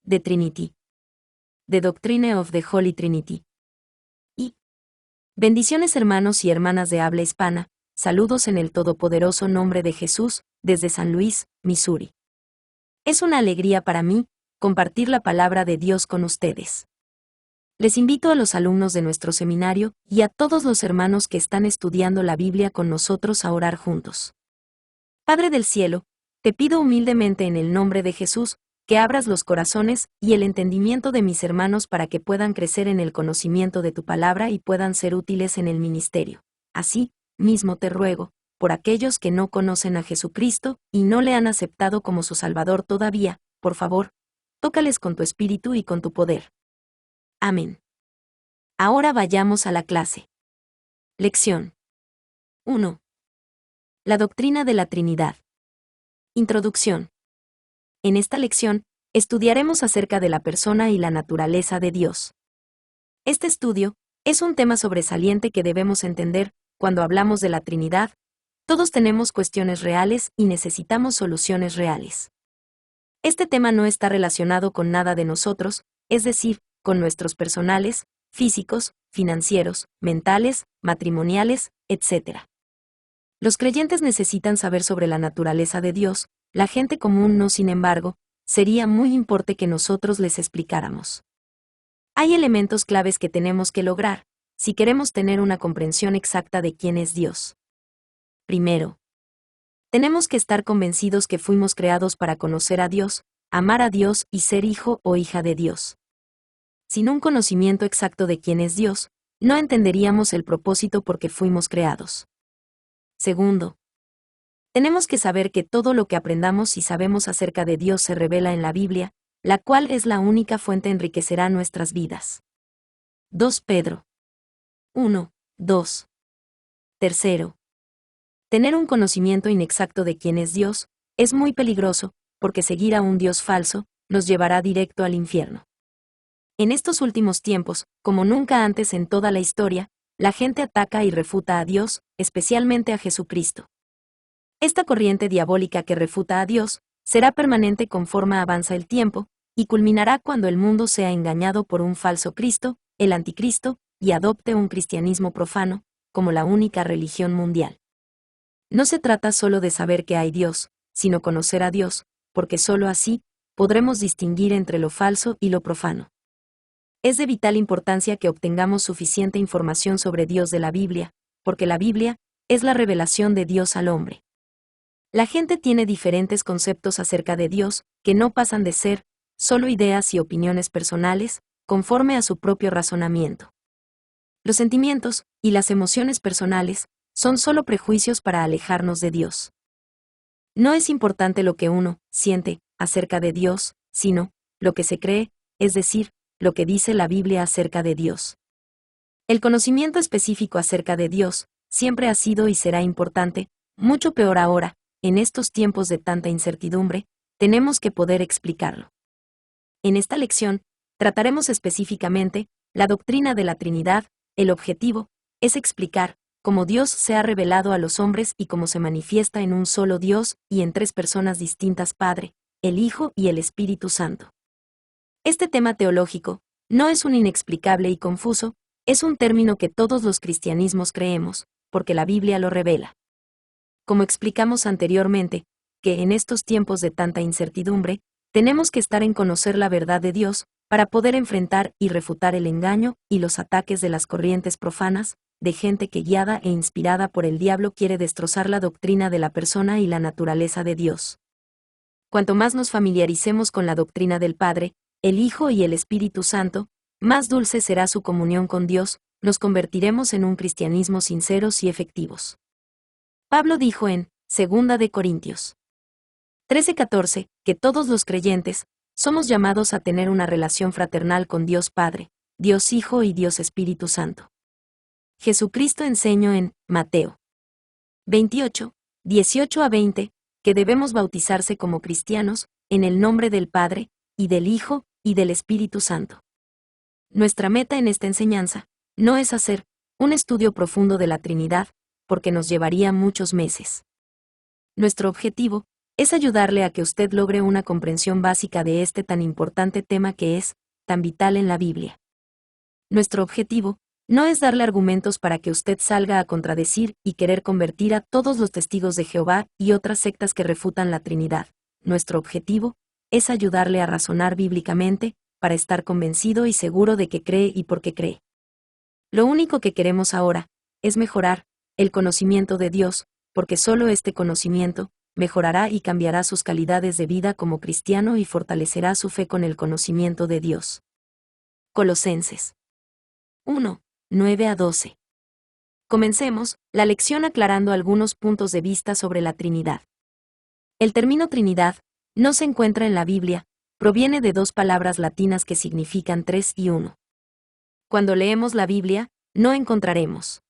The Trinity. The Doctrine of the Holy Trinity. Y bendiciones hermanos y hermanas de habla hispana, saludos en el todopoderoso nombre de Jesús, desde San Luis, Missouri. Es una alegría para mí compartir la palabra de Dios con ustedes. Les invito a los alumnos de nuestro seminario y a todos los hermanos que están estudiando la Biblia con nosotros a orar juntos. Padre del cielo, te pido humildemente en el nombre de Jesús, que abras los corazones y el entendimiento de mis hermanos para que puedan crecer en el conocimiento de tu palabra y puedan ser útiles en el ministerio. Así mismo te ruego, por aquellos que no conocen a Jesucristo y no le han aceptado como su Salvador todavía, por favor, tócales con tu espíritu y con tu poder. Amén. Ahora vayamos a la clase. Lección 1. La doctrina de la Trinidad. Introducción. En esta lección, estudiaremos acerca de la persona y la naturaleza de Dios. Este estudio es un tema sobresaliente que debemos entender cuando hablamos de la Trinidad. Todos tenemos cuestiones reales y necesitamos soluciones reales. Este tema no está relacionado con nada de nosotros, es decir, con nuestros personales, físicos, financieros, mentales, matrimoniales, etc. Los creyentes necesitan saber sobre la naturaleza de Dios, la gente común no, sin embargo, sería muy importante que nosotros les explicáramos. Hay elementos claves que tenemos que lograr, si queremos tener una comprensión exacta de quién es Dios. Primero, tenemos que estar convencidos que fuimos creados para conocer a Dios, amar a Dios y ser hijo o hija de Dios. Sin un conocimiento exacto de quién es Dios, no entenderíamos el propósito por que fuimos creados. Segundo, tenemos que saber que todo lo que aprendamos y sabemos acerca de Dios se revela en la Biblia, la cual es la única fuente que enriquecerá nuestras vidas. 2 Pedro 1, 2. Tercero, tener un conocimiento inexacto de quién es Dios es muy peligroso, porque seguir a un Dios falso nos llevará directo al infierno. En estos últimos tiempos, como nunca antes en toda la historia, la gente ataca y refuta a Dios, especialmente a Jesucristo. Esta corriente diabólica que refuta a Dios será permanente conforme avanza el tiempo, y culminará cuando el mundo sea engañado por un falso Cristo, el anticristo, y adopte un cristianismo profano, como la única religión mundial. No se trata solo de saber que hay Dios, sino conocer a Dios, porque solo así podremos distinguir entre lo falso y lo profano. Es de vital importancia que obtengamos suficiente información sobre Dios de la Biblia, porque la Biblia es la revelación de Dios al hombre. La gente tiene diferentes conceptos acerca de Dios, que no pasan de ser solo ideas y opiniones personales, conforme a su propio razonamiento. Los sentimientos y las emociones personales son solo prejuicios para alejarnos de Dios. No es importante lo que uno siente acerca de Dios, sino lo que se cree, es decir, lo que dice la Biblia acerca de Dios. El conocimiento específico acerca de Dios siempre ha sido y será importante, mucho peor ahora, en estos tiempos de tanta incertidumbre, tenemos que poder explicarlo. En esta lección, trataremos específicamente la doctrina de la Trinidad. El objetivo es explicar cómo Dios se ha revelado a los hombres y cómo se manifiesta en un solo Dios y en tres personas distintas: Padre, el Hijo y el Espíritu Santo. Este tema teológico no es un inexplicable y confuso, es un término que todos los cristianismos creemos, porque la Biblia lo revela. Como explicamos anteriormente, que en estos tiempos de tanta incertidumbre, tenemos que estar en conocer la verdad de Dios, para poder enfrentar y refutar el engaño y los ataques de las corrientes profanas, de gente que guiada e inspirada por el diablo quiere destrozar la doctrina de la persona y la naturaleza de Dios. Cuanto más nos familiaricemos con la doctrina del Padre, el Hijo y el Espíritu Santo, más dulce será su comunión con Dios, nos convertiremos en un cristianismo sinceros y efectivos. Pablo dijo en 2 Corintios 13:14, que todos los creyentes somos llamados a tener una relación fraternal con Dios Padre, Dios Hijo y Dios Espíritu Santo. Jesucristo enseñó en Mateo 28, 18-20, que debemos bautizarse como cristianos, en el nombre del Padre, y del Hijo, y del Espíritu Santo. Nuestra meta en esta enseñanza no es hacer un estudio profundo de la Trinidad, porque nos llevaría muchos meses. Nuestro objetivo es ayudarle a que usted logre una comprensión básica de este tan importante tema que es tan vital en la Biblia. Nuestro objetivo no es darle argumentos para que usted salga a contradecir y querer convertir a todos los testigos de Jehová y otras sectas que refutan la Trinidad. Nuestro objetivo es ayudarle a razonar bíblicamente, para estar convencido y seguro de que cree y por qué cree. Lo único que queremos ahora es mejorar el conocimiento de Dios, porque solo este conocimiento mejorará y cambiará sus calidades de vida como cristiano y fortalecerá su fe con el conocimiento de Dios. Colosenses 1, 9-12. Comencemos la lección aclarando algunos puntos de vista sobre la Trinidad. El término Trinidad no se encuentra en la Biblia, proviene de dos palabras latinas que significan tres y uno. Cuando leemos la Biblia, no encontraremos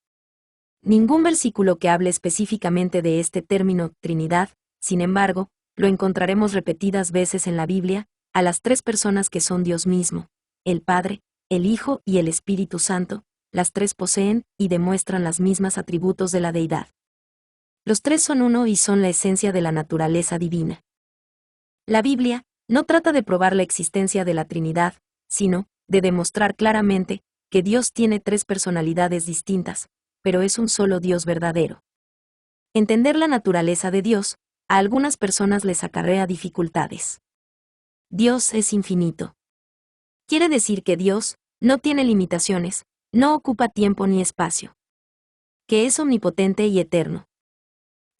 ningún versículo que hable específicamente de este término, Trinidad. Sin embargo, lo encontraremos repetidas veces en la Biblia, a las tres personas que son Dios mismo, el Padre, el Hijo y el Espíritu Santo. Las tres poseen y demuestran los mismos atributos de la deidad. Los tres son uno y son la esencia de la naturaleza divina. La Biblia no trata de probar la existencia de la Trinidad, sino de demostrar claramente que Dios tiene tres personalidades distintas, pero es un solo Dios verdadero. Entender la naturaleza de Dios, a algunas personas les acarrea dificultades. Dios es infinito. Quiere decir que Dios no tiene limitaciones, no ocupa tiempo ni espacio. Que es omnipotente y eterno.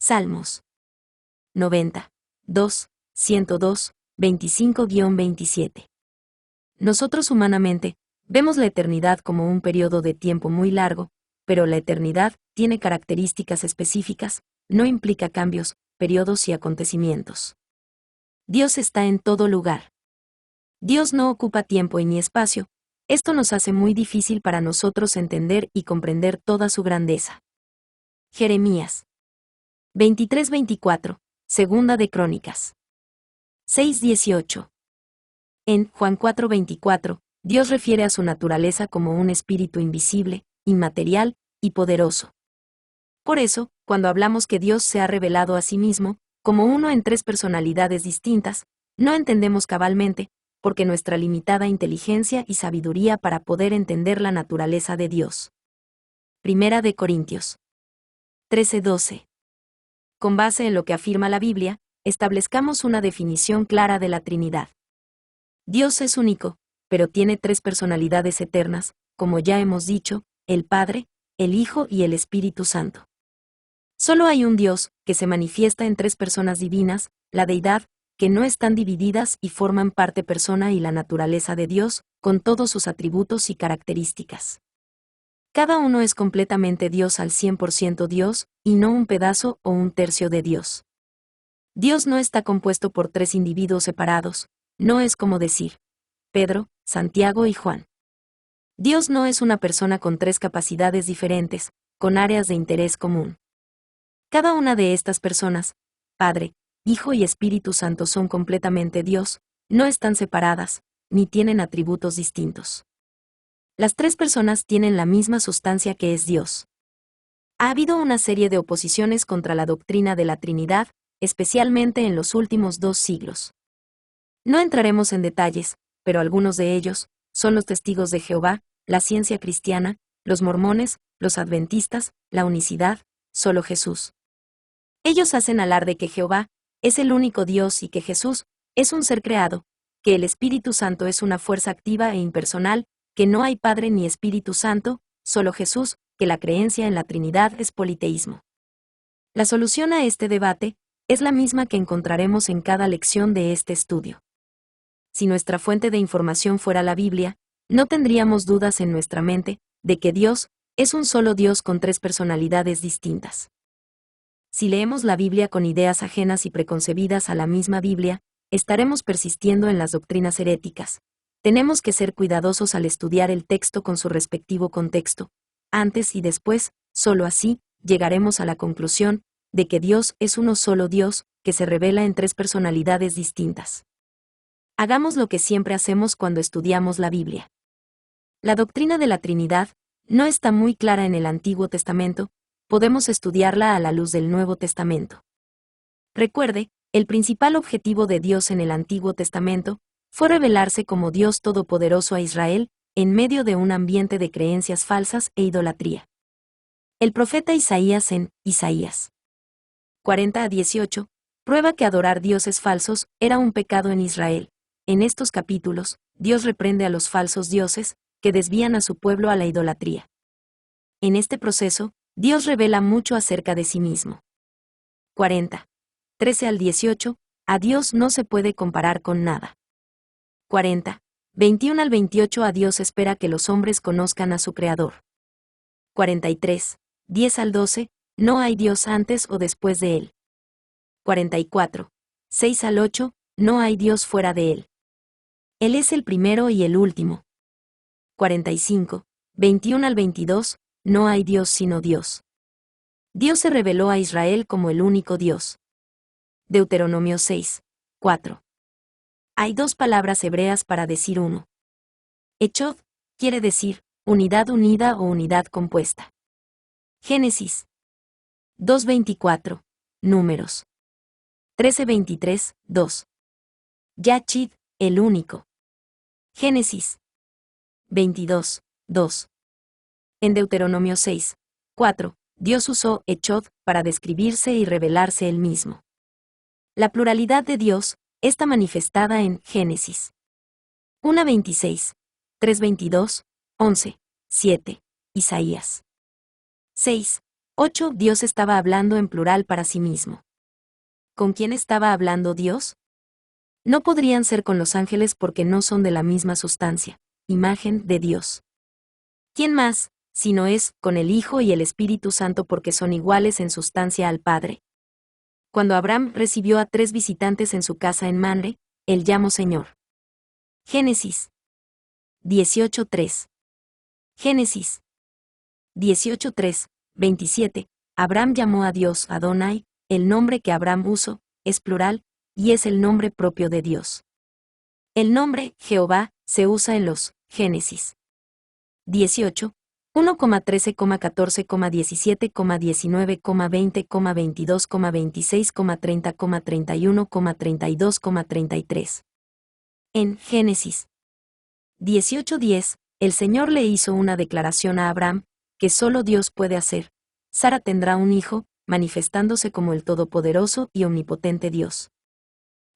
Salmos 90, 2, 102, 25-27. Nosotros humanamente vemos la eternidad como un periodo de tiempo muy largo, pero la eternidad tiene características específicas, no implica cambios, periodos y acontecimientos. Dios está en todo lugar. Dios no ocupa tiempo y ni espacio. Esto nos hace muy difícil para nosotros entender y comprender toda su grandeza. Jeremías 23-24, Segunda de Crónicas 6-18. En Juan 4:24, Dios refiere a su naturaleza como un espíritu invisible, inmaterial y poderoso. Por eso, cuando hablamos que Dios se ha revelado a sí mismo, como uno en tres personalidades distintas, no entendemos cabalmente, porque nuestra limitada inteligencia y sabiduría para poder entender la naturaleza de Dios. Primera de Corintios 13:12. Con base en lo que afirma la Biblia, establezcamos una definición clara de la Trinidad. Dios es único, pero tiene tres personalidades eternas, como ya hemos dicho, el Padre, el Hijo y el Espíritu Santo. Solo hay un Dios, que se manifiesta en tres personas divinas, la deidad, que no están divididas y forman parte persona y la naturaleza de Dios, con todos sus atributos y características. Cada uno es completamente Dios al 100% Dios, y no un pedazo o un tercio de Dios. Dios no está compuesto por tres individuos separados, no es como decir Pedro, Santiago y Juan. Dios no es una persona con tres capacidades diferentes, con áreas de interés común. Cada una de estas personas, Padre, Hijo y Espíritu Santo son completamente Dios, no están separadas, ni tienen atributos distintos. Las tres personas tienen la misma sustancia que es Dios. Ha habido una serie de oposiciones contra la doctrina de la Trinidad, especialmente en los últimos 2 siglos. No entraremos en detalles, pero algunos de ellos son los testigos de Jehová, la ciencia cristiana, los mormones, los adventistas, la unicidad, solo Jesús. Ellos hacen alarde que Jehová es el único Dios y que Jesús es un ser creado, que el Espíritu Santo es una fuerza activa e impersonal, que no hay Padre ni Espíritu Santo, solo Jesús, que la creencia en la Trinidad es politeísmo. La solución a este debate es la misma que encontraremos en cada lección de este estudio. Si nuestra fuente de información fuera la Biblia, no tendríamos dudas en nuestra mente de que Dios es un solo Dios con tres personalidades distintas. Si leemos la Biblia con ideas ajenas y preconcebidas a la misma Biblia, estaremos persistiendo en las doctrinas heréticas. Tenemos que ser cuidadosos al estudiar el texto con su respectivo contexto. Antes y después, solo así, llegaremos a la conclusión de que Dios es uno solo Dios, que se revela en tres personalidades distintas. Hagamos lo que siempre hacemos cuando estudiamos la Biblia. La doctrina de la Trinidad no está muy clara en el Antiguo Testamento, podemos estudiarla a la luz del Nuevo Testamento. Recuerde El principal objetivo de Dios en el Antiguo Testamento fue revelarse como Dios Todopoderoso a Israel, en medio de un ambiente de creencias falsas e idolatría. El profeta Isaías en Isaías 40-18 prueba que adorar dioses falsos era un pecado en Israel. En estos capítulos, Dios reprende a los falsos dioses, que desvían a su pueblo a la idolatría. En este proceso, Dios revela mucho acerca de sí mismo. 40-13-18, a Dios no se puede comparar con nada. 40-21-28, a Dios espera que los hombres conozcan a su Creador. 43-10-12, no hay Dios antes o después de él. 44-6-8, no hay Dios fuera de él. Él es el primero y el último. 45-21-22, no hay Dios sino Dios. Dios se reveló a Israel como el único Dios. Deuteronomio 6-4. Hay dos palabras hebreas para decir uno. Echod quiere decir unidad unida o unidad compuesta. Génesis 2:24, Números 13:23, 2. Yachid, el único. Génesis 22:2. En Deuteronomio 6:4, Dios usó Echod para describirse y revelarse él mismo. La pluralidad de Dios está manifestada en Génesis 1:26, 3:22, 11, 7, Isaías 6:8. Dios estaba hablando en plural para sí mismo. ¿Con quién estaba hablando Dios? No podrían ser con los ángeles porque no son de la misma sustancia, imagen de Dios. ¿Quién más, si no es con el Hijo y el Espíritu Santo porque son iguales en sustancia al Padre? Cuando Abraham recibió a 3 visitantes en su casa en Mamre, él llamó Señor. Génesis 18:3. Génesis 18:3, 27. Abraham llamó a Dios Adonai, el nombre que Abraham usó, es plural, y es el nombre propio de Dios. El nombre Jehová se usa en los Génesis 18, 1,13,14,17,19,20,22,26,30,31,31, 32,33. En Génesis 18:10, el Señor le hizo una declaración a Abraham, que solo Dios puede hacer. Sara tendrá un hijo, manifestándose como el todopoderoso y omnipotente Dios.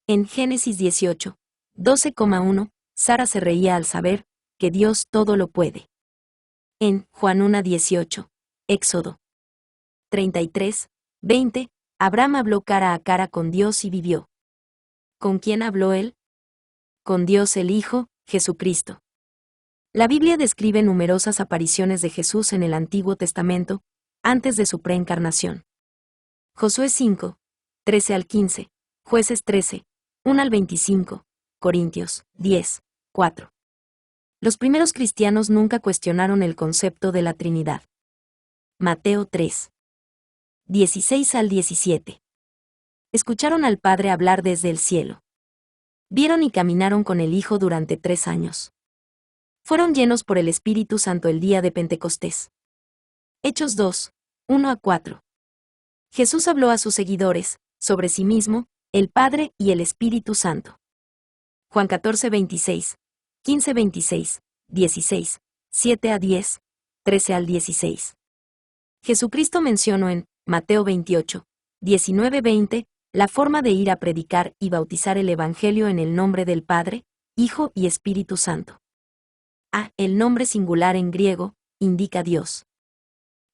En Génesis 18, 12,1, Sara se reía al saber que Dios todo lo puede. En Juan 1:18, Éxodo 33, 20, Abraham habló cara a cara con Dios y vivió. ¿Con quién habló él? Con Dios el Hijo, Jesucristo. La Biblia describe numerosas apariciones de Jesús en el Antiguo Testamento, antes de su preencarnación. Josué 5, 13-15, Jueces 13, 1-25, Corintios 10, 4. Los primeros cristianos nunca cuestionaron el concepto de la Trinidad. Mateo 3, 16-17. Escucharon al Padre hablar desde el cielo. Vieron y caminaron con el Hijo durante 3 años. Fueron llenos por el Espíritu Santo el día de Pentecostés. Hechos 2, 1-4. Jesús habló a sus seguidores, sobre sí mismo, el Padre y el Espíritu Santo. Juan 14:26, 15:26, 16, 7-10, 13-16. Jesucristo mencionó en Mateo 28, 19-20, la forma de ir a predicar y bautizar el Evangelio en el nombre del Padre, Hijo y Espíritu Santo. El nombre singular en griego indica Dios.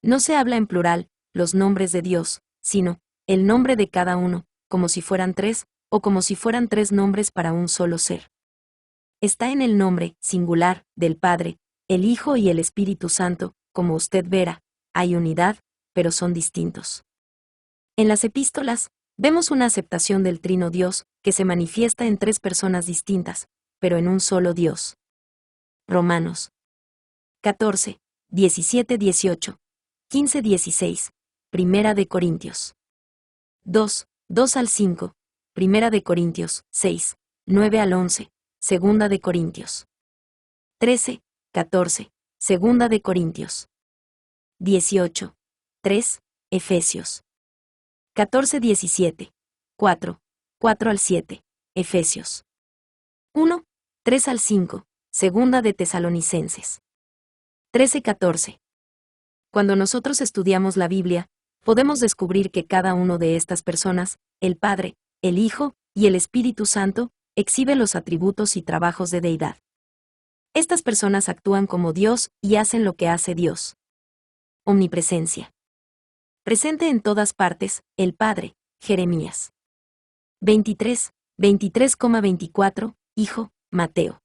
No se habla en plural, los nombres de Dios, sino el nombre de cada uno, como si fueran 3, o como si fueran 3 nombres para un solo ser. Está en el nombre singular del Padre, el Hijo y el Espíritu Santo, como usted verá, hay unidad, pero son distintos. En las epístolas, vemos una aceptación del Trino Dios, que se manifiesta en 3 personas distintas, pero en un solo Dios. Romanos 14, 17-18, 15-16, Primera de Corintios 2, 2-5, Primera de Corintios 6, 9-11, Segunda de Corintios 13, 14, Segunda de Corintios 18, 3, Efesios 14-17, 4, 4 al 7, Efesios 1, 3 al 5, Segunda de Tesalonicenses 13-14. Cuando nosotros estudiamos la Biblia, podemos descubrir que cada uno de estas personas, el Padre, el Hijo y el Espíritu Santo, exhibe los atributos y trabajos de deidad. Estas personas actúan como Dios y hacen lo que hace Dios. Omnipresencia. Presente en todas partes, el Padre, Jeremías 23, 23,24, Hijo, Mateo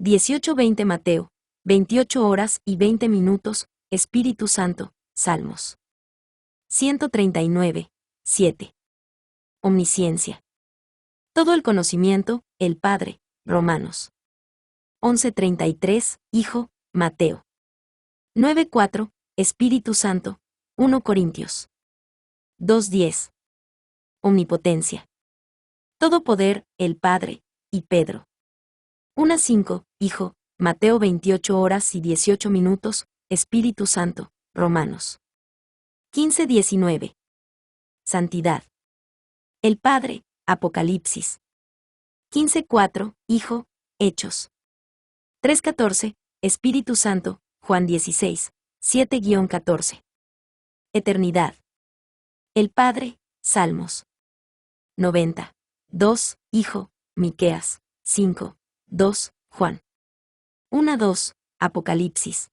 18:20 Mateo, 28 horas y 20 minutos, Espíritu Santo, Salmos 139, 7. Omnisciencia. Todo el conocimiento, el Padre, Romanos 11:33, Hijo, Mateo 9:4, Espíritu Santo, 1 Corintios 2:10. Omnipotencia. Todo poder, el Padre, y Pedro 1:5, Hijo, Mateo 28 horas y 18 minutos, Espíritu Santo, Romanos 15:19. Santidad. El Padre, Apocalipsis 15:4, Hijo, Hechos 3:14, Espíritu Santo, Juan 16, 7-14. Eternidad. El Padre, Salmos 90, 2, Hijo, Miqueas 5, 2, Juan 1:2, Apocalipsis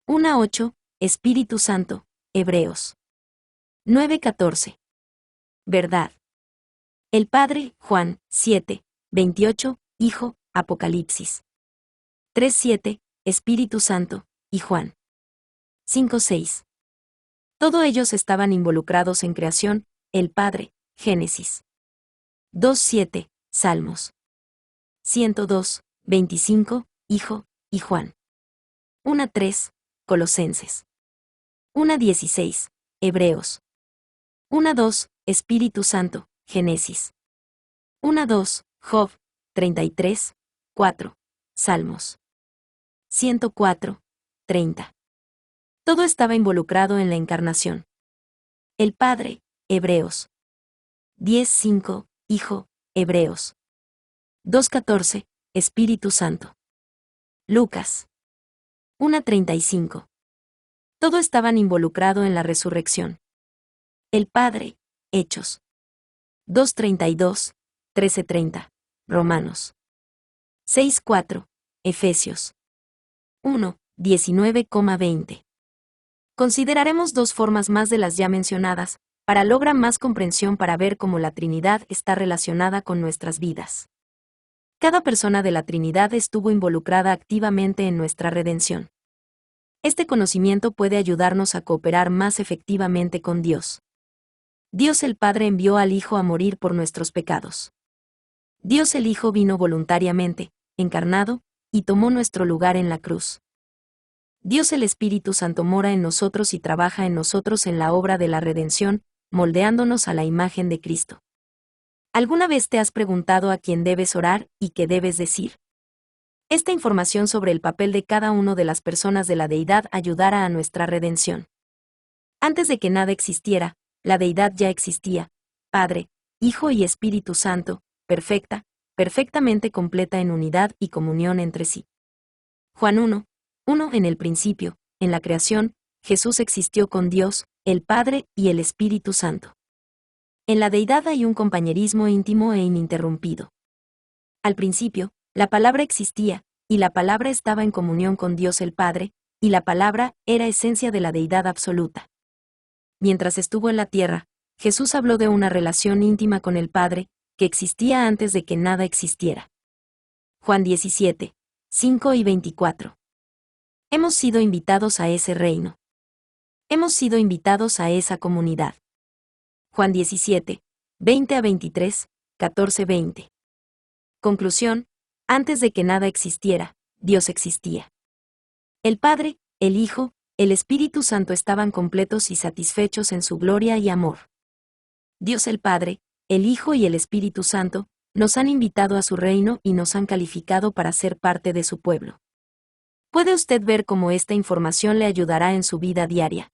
1:8, Espíritu Santo, Hebreos 9:14. Verdad. El Padre, Juan 7, 28, Hijo, Apocalipsis 3:7, Espíritu Santo, y Juan 5:6. Todos ellos estaban involucrados en creación, el Padre, Génesis 2:7, Salmos 102, 25, Hijo, y Juan 1:3, Colosenses 1:16, Hebreos 1:2, Espíritu Santo, Génesis 1:2, Job 33, 4, Salmos 104, 30. Todo estaba involucrado en la encarnación. El Padre, Hebreos 10:5, Hijo, Hebreos 2:14, Espíritu Santo. Lucas 1:35. Todo estaban involucrado en la resurrección. El Padre, Hechos 2:32, 13:30, Romanos 6:4, Efesios 1, 19,20. Consideraremos dos formas más de las ya mencionadas, para lograr más comprensión para ver cómo la Trinidad está relacionada con nuestras vidas. Cada persona de la Trinidad estuvo involucrada activamente en nuestra redención. Este conocimiento puede ayudarnos a cooperar más efectivamente con Dios. Dios el Padre envió al Hijo a morir por nuestros pecados. Dios el Hijo vino voluntariamente, encarnado, y tomó nuestro lugar en la cruz. Dios el Espíritu Santo mora en nosotros y trabaja en nosotros en la obra de la redención, moldeándonos a la imagen de Cristo. ¿Alguna vez te has preguntado a quién debes orar y qué debes decir? Esta información sobre el papel de cada una de las personas de la deidad ayudará a nuestra redención. Antes de que nada existiera, la deidad ya existía, Padre, Hijo y Espíritu Santo, perfectamente completa en unidad y comunión entre sí. Juan 1, 1. En el principio, en la creación, Jesús existió con Dios, el Padre y el Espíritu Santo. En la deidad hay un compañerismo íntimo e ininterrumpido. Al principio, la palabra existía, y la palabra estaba en comunión con Dios el Padre, y la palabra era esencia de la deidad absoluta. Mientras estuvo en la tierra, Jesús habló de una relación íntima con el Padre, que existía antes de que nada existiera. Juan 17, 5 y 24. Hemos sido invitados a ese reino. Hemos sido invitados a esa comunidad. Juan 17, 20-23, 14-20. Conclusión: antes de que nada existiera, Dios existía. El Padre, el Hijo, el Espíritu Santo estaban completos y satisfechos en su gloria y amor. Dios el Padre, el Hijo y el Espíritu Santo nos han invitado a su reino y nos han calificado para ser parte de su pueblo. ¿Puede usted ver cómo esta información le ayudará en su vida diaria?